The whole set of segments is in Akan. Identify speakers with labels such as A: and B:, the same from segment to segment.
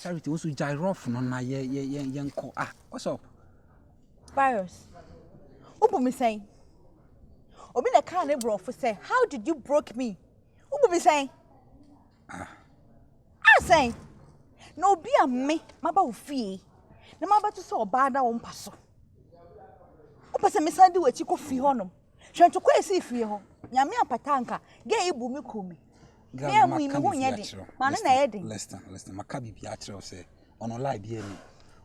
A: Charity also gyroff no na yenko. Ah, what's up?
B: Virus. Ubu me saying. Obi na car ne bro for say, how did you broke me? Ubu me saying. I saying. No be a me, maba ufi. Na maba to so bada on paso. Opa se me sande we chiko fi honom. Hwe to kwesi fi ho. Nyame apatanka, ge ibu me kumi. Me mu imi hu nyede. Ma na yede.
A: Listen, makabi bi atro say ono lie bi ani.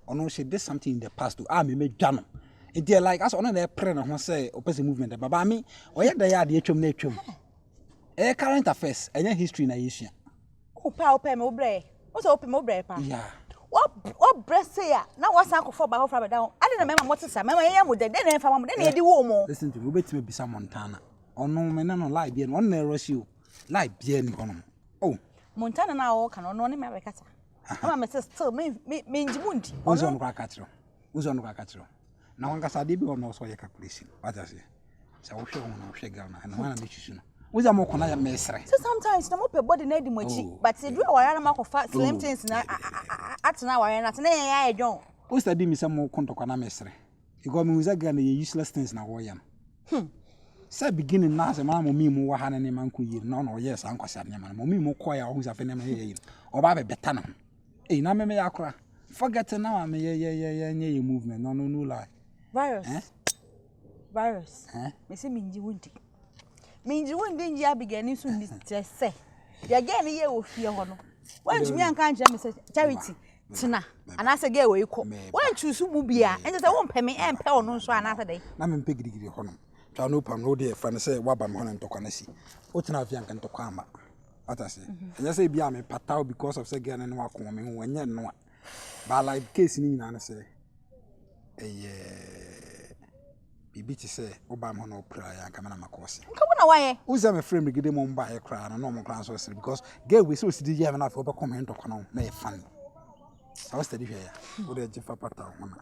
A: Ono she did something in the past to me dwano. It dey like as ono na pre na ho say opese movement baba me oye da ya de atwam na atwam. Current affairs, enya history na yesua.
B: Opa me obre. Wo say opa me obre pa.
A: Yeah.
B: What breast say ya? Na wasan ko for ba ho fra down. Ade na mema motisa, mema ye mu de na fa mo de na ye di wo mo.
A: Listen to me, obetime bisa Montana. Ono me na no lie bi ani, ono na rush you. Lie bi ani kono. Oh,
B: Montana na wo kan ono ne me bekata. Ama me still me njimundi.
A: Ozo no ka tro. Na wankasa de bi ono so ye calculation. What I say? Say wo hwe ho na wo hwe gal na na me chuchu no. Uza mo kona ya mesre.
B: So sometimes na mo pe body na di mochi, but se do awara na makofa slim things na atena awara na atena ya edwon.
A: O study mi say mo kontokwa na mesre. Because me uza gal na useless things na wo yam. Say beginning na say ma mo mi mo wa ha na ne man ko yiri na no yes an kwasa ne man mo mi mo ko ya ho sa fe ne ma ye yiri. Oba be beta na. Na me ya kora. Forget now me ye movement no lie.
B: Virus. Me say minji wundi. Minji wundi nji abigani so ni say. Ya ge ne ye wo fie ho no. Wan tumi anka nje me say Charity tina anase ge we ko. Wan chusu mu bia. Enje say won peme empe ono so anase dey.
A: Na me mpɛ girigiri ho no. Twa no pam no dey fa ne say waba me ho no ntokwa na si. O tina afia nka ntokwa ama. Atase. Enje say bia me pataw because of say ge ne no akon me ho enye no. But like case ni nyina na say bibi ti say oba me ho no pra ya nka me na makose.
B: Nka bona waye.
A: Uza me frame gide mo mba ye kra na no mo kra so say because ge we so sidi ye me na fa oba comment ntokwa no na ye funny. I was study here. O de jefa pataw ho na.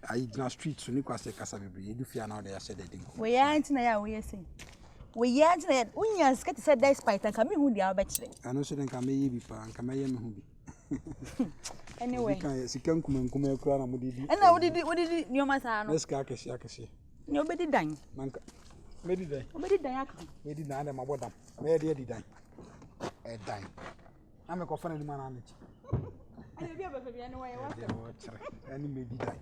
A: I na street so ni kwase kasa bebre edu fia na o de ya said dey.
B: We ya ntina ya we say. We ya ntina ya unya skete say despite nka me hu dia obekire.
A: Ano so den ka me ye bi pa nka me ye me hu bi.
B: Anyway.
A: Sikan kuma ekura na mudidi.
B: Na wodidi nyoma sa no.
A: Let's akese.
B: Nyo bedi dan.
A: Manka. Medi dan.
B: Obedi dan aka.
A: Medi dan na mabodam. Me de dan. Dan. Na me ko fa na di mana na chi.
B: Ani bia ba fa bia ne wa ye wa.
A: Ani medi dan.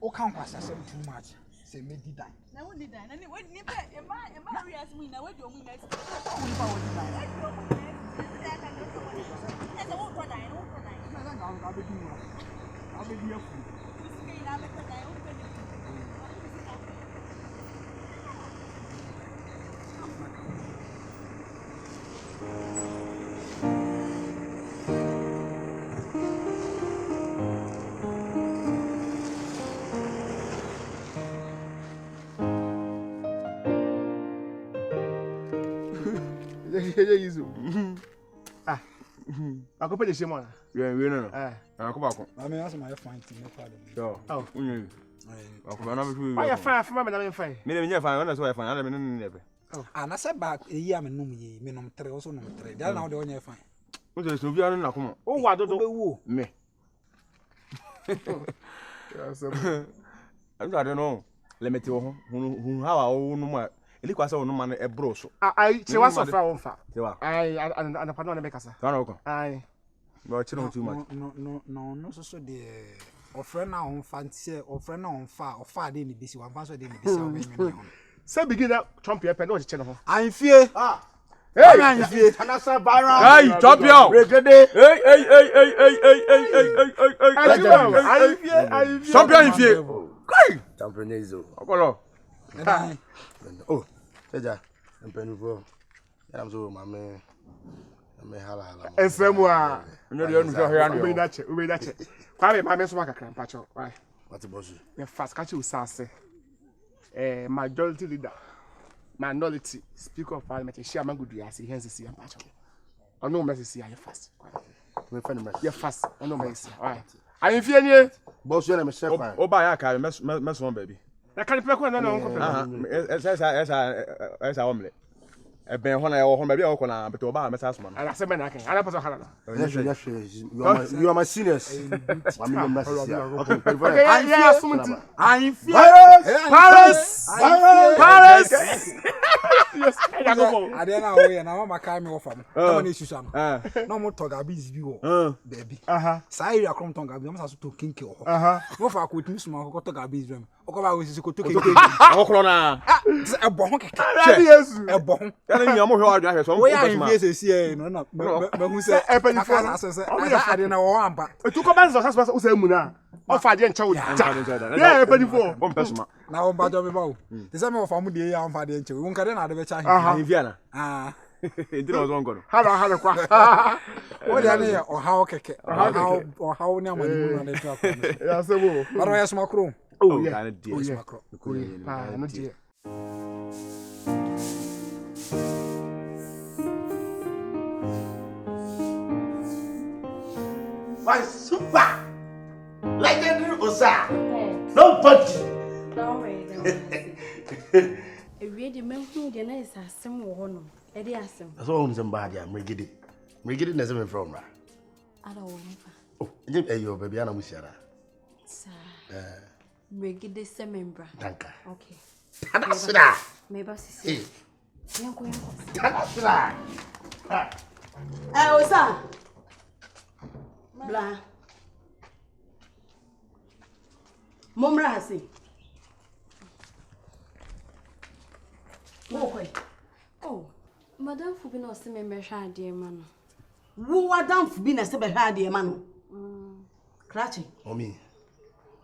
A: O kan kwasa say too much. Say medi dan.
B: Na wodi dan. Na ni pa e ma reas mu na wodi omu na. O ni pa wodi dan. Wodi omu na. Esa wo to dan, wo to dan.
A: Na nga ga be di wa. Abe di afu.
B: Sike ina be to dan, wo to dan.
C: Ako pe de shemo na.
D: We no. Ako ba ko.
A: I mean ask my fine thing no problem.
D: Yo. Unye. Ako na be fu.
C: Why you fine for me na me fine.
D: Me nya fine, na so fine, na me no nebe.
A: Na say back eyi am num yi, me num 3 also num 3. Dia na o de onye fine.
D: O se so bia no na ko mo.
C: O wa dodo.
A: Be wo.
D: Me.
C: Ya so.
D: I'm sorry no. Lemete wo ho. Hu hawa wo no ma. Eli kwa se wo no ma no e bro so.
C: Ai che wa so fra won fa.
D: Che wa.
C: Ai ana pa no na be kasa.
D: Ka na ko.
C: Ai.
D: But chiro too much.
A: No so de ofre na on fa ntie ofre na on fa ofa de ni bisi wan fa so de ni bisi o me me.
C: Say begin that Trump here pen no che no ho.
A: Amfie.
C: Hey, amfie. Anasa viral.
D: Hey, champion.
C: Regede.
D: Hey. Champion amfie. Kai.
E: Champion Ezo.
D: Okolo.
E: Oh, Seja. Empenuvo. Ya mzo mame. Me hala.
C: Efemwa.
D: Nyo de anu so hia no.
C: We da che. Kwa me mame so makakra mpacho. Why?
E: What boss?
C: The fast catch you say. Majority leader. Minority speaker of parliament. Chairman good ya see hence see mpacho. Ono me see ya fast.
E: Me friend me.
C: Ya fast. Ono me see. Why? Ayi fie nie.
E: Boss you na me share kwa.
D: Oba ya ka me so baby.
C: Na kan pe ko na na onko pe.
D: Esa omle. Ben when I hold maybe I'll call but to buy my husband.
C: And I said, man, I can. I put a hand.
E: You are my seniors. I'm your message. Okay,
A: I'm
C: Paris. Yes, I go.
A: I don't know where now my car me off am. How many issues am? No more talk abi is bi wo. Baby. Say you come talk abi, am so to kinki wo. Wo fa ko timi suma ko talk abi is dem. O ko ba we sisi ko to kinki.
D: O ko na.
A: E bo ho keke. E bo ho.
D: Tell me am ho adu ahwe so.
A: We are in VSC e no na. Me hu say e pani for na say ade na wo ampa.
C: Tu ko ban so so o say mu na. O fa de nche wo. Yeah, e pani for.
D: Bom pesuma.
A: Na o ba do me ba o. Te say me wo fa mu de ya ampa de nche. Wo nkade na ade be cha hin.
D: Viana. Ndino was ongo.
C: Hala kwa.
A: What are they? Or how keke? Or how near my moon on the truck?
C: Yeah, so wo.
A: But I smoke room.
C: Oh, yeah.
D: Kind of dear.
C: No dear.
E: My super legendary Osa. Nobody.
F: Don't worry. If you the men who the nice as some woman, Eddie Assam.
E: That's all somebody. I'm rigged. Rigged is a from.
F: I don't want.
E: Oh, you baby, I'm with you.
F: Sir, rigged the same bra.
E: Danka.
F: Okay.
E: That's that.
F: Maybe see.
E: That's that.
F: Osa. Blah. Momra hasi. Oh, Madame Fubino se me mesha de man.
G: Wo Madame Fubino se be hwa de man. Krachi.
E: Mommy.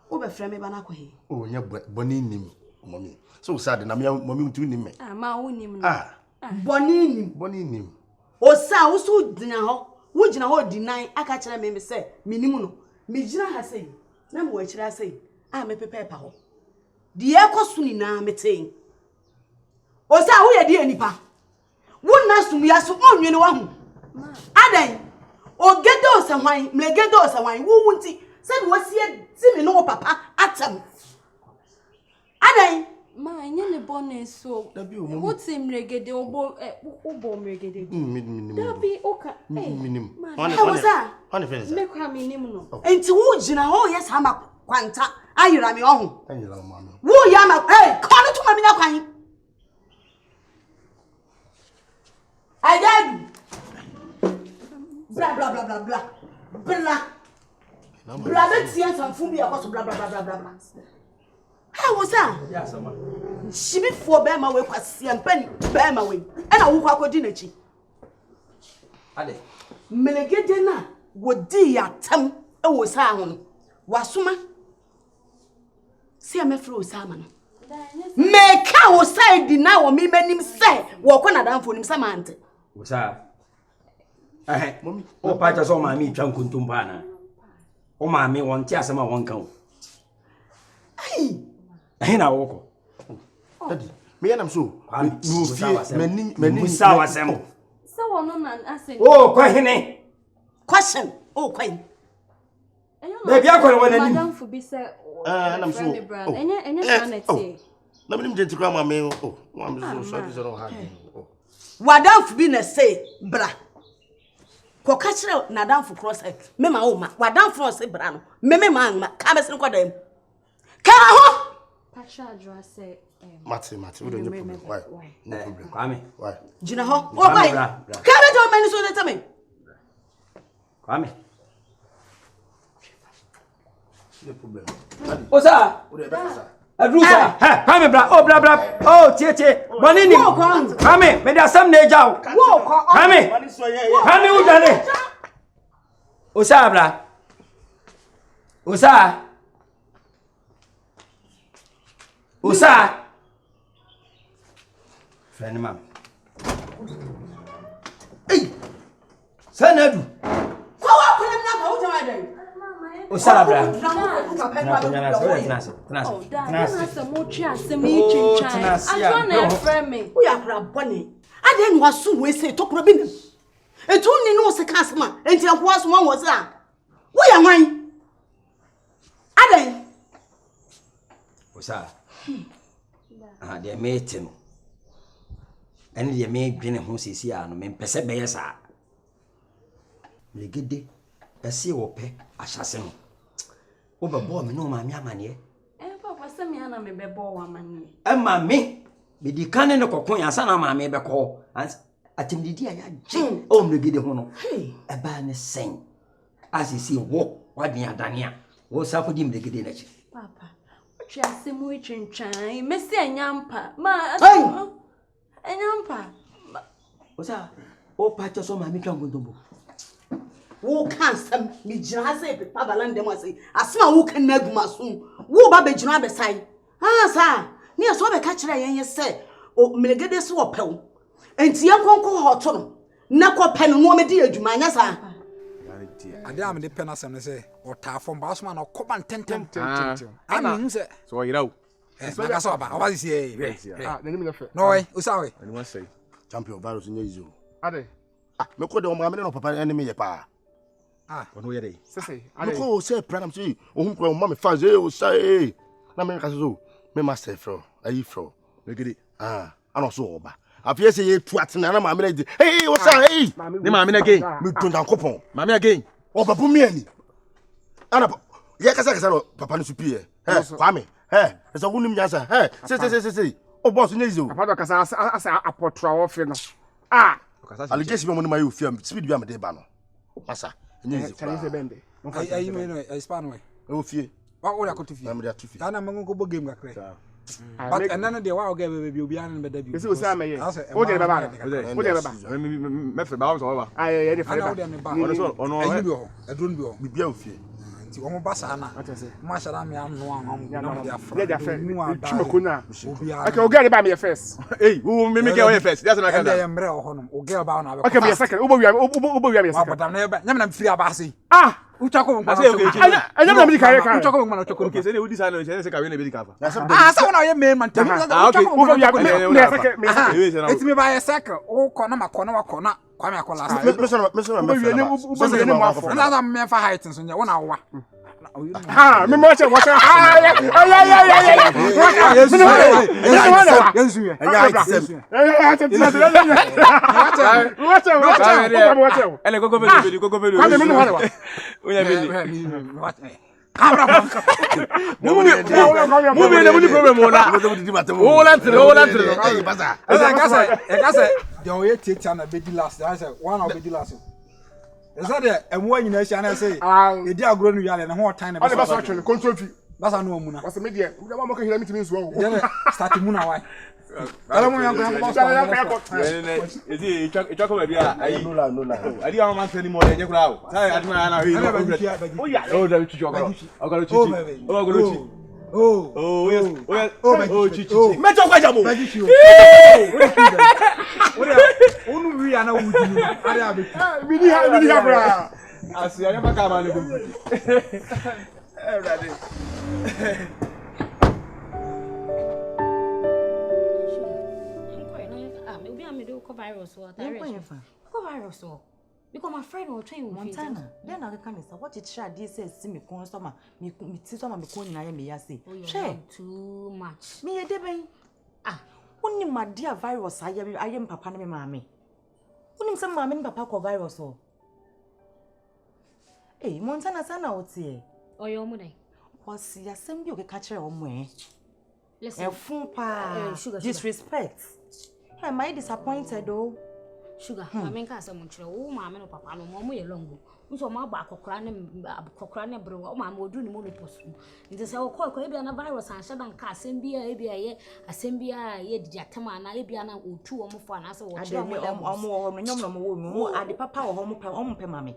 G: Wo be frɛ me ba na kɔ he.
E: Oh, nya boni nim, mommy. So sad na mommy untu nim me.
F: Ah, ma wonim no.
E: Ah.
G: Boni
E: nim.
G: O sa wo so dina hɔ. Wo gina hɔ di nan aka kyerɛ me sɛ me nim no. Me gina ha sɛ. Na me wo kyerɛ sɛ. Ah, me pepe pa hɔ. Die kɔ so ni na me ten. O sa wo ye die nipa. Wo na sum ya so onwene wa hu. Adan. O gedo se hwan, me gedo se hwan. Wo wunti. Sɛ wo sie ti me no papa atam. Adan.
F: Ma enye ne bonne so. Wo tim regede obo regede. Dabi oka.
E: Minim.
G: Wo sa.
E: Hwan fe
F: Me kwa minim no.
G: Enti wo gina hɔ yes ha ma kwanta ayira me ɔho.
E: Anyira mama.
G: Wo ya ma kɔno to ma me nya kwan. Ayadu. Bla bla bla bla bla. Bla. Bla betia sanfu bi akoso bla bla bla bla bla. Ha wo sa?
E: Ya sama.
G: Shibi fo be ma we kwase ampani be ma we. E na wo kwa kodi na chi.
E: Ade.
G: Melegede na wodi ya tam e wo sa ho no. Wasoma. Si amefro wo sa ma no. Meka wo sa di na wo mi manim se wo kwa na danfo nim sa mante.
H: Wo sa. Mommy, o pa cha so ma mi twa nkuntum pa na. O ma mi won ti asema won kan. Ai na wo ko.
E: Daddy, me yanam so.
H: No
E: fie meni
H: sa wasem.
F: So wono na asen.
H: Oh, kwa hene.
G: Question. Oh, kwen.
H: Baby akwa wona ni.
F: Madame Fubi se
E: I'm so.
F: Enye sanete.
E: Na me nim genti kwa ma me oh, wa me so this no hard. Oh.
G: Wadamfu bi na say bra. Ko ka kire na damfu cross me ma o ma. Wadamfu no say bra no. Me ma ka be sen kwadam. Ka ho.
F: Pacha adra say
E: Mate, we don't have problem. Why? No problem.
H: Kwame.
E: Why?
G: Jina ho. O why? Ka be do mani so that me.
H: Kwame.
E: No problem.
H: Osa. Adrusa. Ha, kwame bra. Oh, bra. Oh, tie. Boni ni. Kwame, me da sam na eja wo. Kwame. Kwame u dane. Osa bra. Osa. Friend mam.
G: Hey.
H: Sanadu.
G: Kwa wa kwele na ba o jama dai.
H: Osa bra.
F: Tenase mo twa asem yi chinchan. Adwa na efre me.
G: Wo ya kra bone. Ade no aso we say tokro bi nem. Etu ni no se kasma. Enti anko aso mo wo se a. Wo ya hwan? Ade.
H: Osa. De mete no. ɛne deɛ me dwene ho sisi a no me mpɛsɛ bɛyɛ saa legede ɛse wo pɛ ahyase no wo bɛbɔ me no ma me amaneɛ
F: papa sɛ me ana me bɛbɔ wa amaneɛ
H: ɛma me medi kane no kɔko yɛ ansa na ma me bɛkɔ atimdidi a yɛagye ɛwɔ legede ho no ɛbaa ne sɛn asisi wo wadwen adane a wo sa kɔdi legede n'akyi
F: papa otwe asɛm wo twintwan mesi anyampa ma anyampa
H: wo sa o pa cho so ma me twa ngontombo
G: wo kan sam mi gyina ha sɛ pepa balandem ase asema wo kan na aguma so wo ba be gyina abɛsai sa ne so be ka kyerɛ yɛn yɛ sɛ o melegede so wo pɛw enti yɛ konko hoto no na kɔ pɛ no no me di adwuma nya sa
A: ade am de pɛ na sɛm ne sɛ o ta fom ba so ma no kɔ ban tentem
C: ana
A: ani sɛ
D: so yira wo
A: na ka so ba o ba si
C: na nim na fe
A: no we o sa we
D: ani wa say
E: champion virus nye izo
C: ade
E: me ko de o ma me no papa enemy ye pa
D: ono yɛ dɛ
C: sese
E: me ko say pranam say o hu ko ma me fans o say na me ka so me master fro ayi fro
D: legede
E: ana so oba afie say ye tu atena na ma me dey hey o say hey
D: ne ma me na again
E: me don dan kopon
D: ma me again
E: o babu mi ani ana ye kasa no papa no supie kwame esa wunim nyansa say o boss nye izo
C: papa do kasa asa apotra wo fe no
E: allegation me mo ma you fear speed bi am dey ba no masa nye izo
C: Chinese bende
A: ayi me no span we
E: o fie
A: wa o ya ko to fie
E: na me dey to fie
A: ta na mango ko bo game kakre but enana de wa o ga be obi an be da bi
C: ese o sa me ye o de baba o de baba
D: me fe ba wo so ba
C: ye de fe
A: ana
C: ba
A: o de me ba
D: ono so ono
A: ayi bi ho edron bi ho
E: bibia o fie
A: nti wo mo ba sa na mo ashara me anu an na dia fra
C: ye de fe
A: nu a
C: tuma ko na
A: obi an
C: okay o get ba me first
D: wo me get wo first that's na
A: and
D: kan
A: I am re ho no o get ba na be
C: okay me second o bo wi me
A: wa
C: second
A: bodam na be nyam na mfiri abase
D: I
A: uchako mo
D: say okay
C: anya na me kare kare
A: uchako mo na uchako
D: okay say ne udi say no say ka we na be di kafa
A: sa wona ye main man tam
C: okay o bo wi me second me second
A: it me ba ye second o ko na makona wa kona kwa me akola sa
E: me so
A: na na me fa height so nya wona wa
C: me mo che wacha
D: ele gogo be
C: kwame me no hare wa
D: onya be
A: camera
D: mu ni problem wona wo lantre
A: e ka say the way take na be di last I say one of be di last esa de emu anyina hia na say e di agro no yale na ho tan na
C: be so atwe control fi
A: basa no mu na
C: wase me de mo ka hira mitimi nso wo
A: start mu na why ala mo yan ko
D: ezi itwako ba bia ayi
E: no la
D: adi a man tani mo enye kura o sai adi na na wi o ya o da chichi ogalo chichi chichi me to kwa jamo
A: onu wi ana wudi ni ari abeti
C: mini ha bra
D: asi anya maka ma le gugu brother
F: virus or virus or because my friend will train Montana.
G: Then I can say what it shall this says see me con summer me some me con na me ya say
F: too much
G: me de ben only my dear virus I am papa na me mama only some mama ni papa ko virus o Montana sana otie
F: o yo mu dai
G: was ya sem bi o ka kire o mo
F: listen
G: fun pa disrespect. Hey, am I disappointed though?
F: Sugar, I mean, cast a muncher, oh, mamma, no papa, no more longo. So my back or crane bro, oh, mamma, do the money post. It is our call, maybe a virus and shut down cast, and be a assembia, yet Jatamana, Ibiana, or 2 or more for an answer. I don't know, more, at the papa or home, mammy.